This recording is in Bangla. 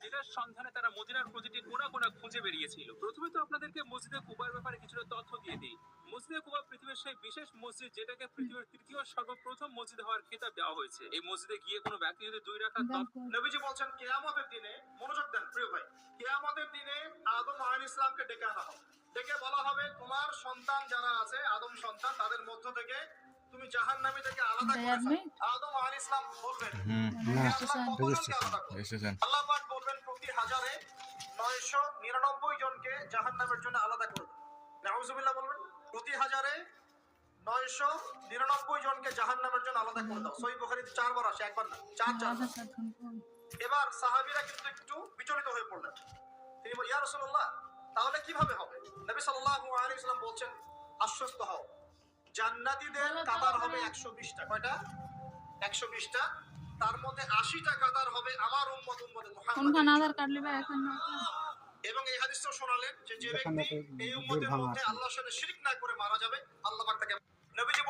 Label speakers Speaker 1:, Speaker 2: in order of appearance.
Speaker 1: যেটার সন্ধানে তারা মদিনার প্রতিটি কোণা কোণা খুঁজে বেরিয়েছিল। প্রথমে তো আপনাদেরকে মসজিদে কুবার ব্যাপারে কিছুটা তথ্য দিয়ে দিই। মসজিদে কুবা পৃথিবীর সেই বিশেষ মসজিদ যেটাকে পৃথিবীর তৃতীয় সর্বপ্রথম মসজিদ হওয়ার খেতাব দেওয়া হয়েছে। এই মসজিদে গিয়ে কোনো ব্যক্তি যদি 2 রাকাত
Speaker 2: নবীজি বলছেন কিয়ামতের দিনে, মনোযোগ দেন প্রিয় ভাই, কিয়ামতের দিনে আদম আলাইহিস সালামকে ডেকে আনা হবে। ডেকে বলা হবে তোমার সন্তান যারা আছে আদম সন্তান, তাদের মধ্য থেকে তুমি জাহান্নামী থেকে আলাদা করে আদম আলাইহিস সালাম বলবেন আল্লাহ পাক বলবেন প্রতি হাজারে 999 জনকে জাহান্নামের জন্য আলাদা করে দাও। নাউজুবিল্লাহ বলবেন প্রতি হাজারে 999 জনকে জাহান্নামের জন্য আলাদা করে দাও। সহিহ বুখারীতে 4 বার আসে, একবার না, 4 বার। এবার সাহাবীরা কিন্তু একটু বিচলিত হয়ে পড়লেন। তিনি বলেন ইয়া রাসূলুল্লাহ তাহলে কিভাবে হবে? নবী সাল্লাল্লাহু আলাইহি ওয়াসাল্লাম বলছেন আশ্বস্ত হও, জান্নাতীদের কাতার হবে 120টা। কয়টা? 120টা। তার মধ্যে 80টা কাতার হবে আমার উম্মত মুহাম্মদ।
Speaker 3: কোনখান আধার কার্ড লিবা এখন না।
Speaker 2: এবং এই হাদিসটা শোনালেন যে ব্যক্তি এই উম্মতের মধ্যে আল্লাহর সাথে শিরক না করে মারা যাবে, আল্লাহ পাক তাকে নবীজি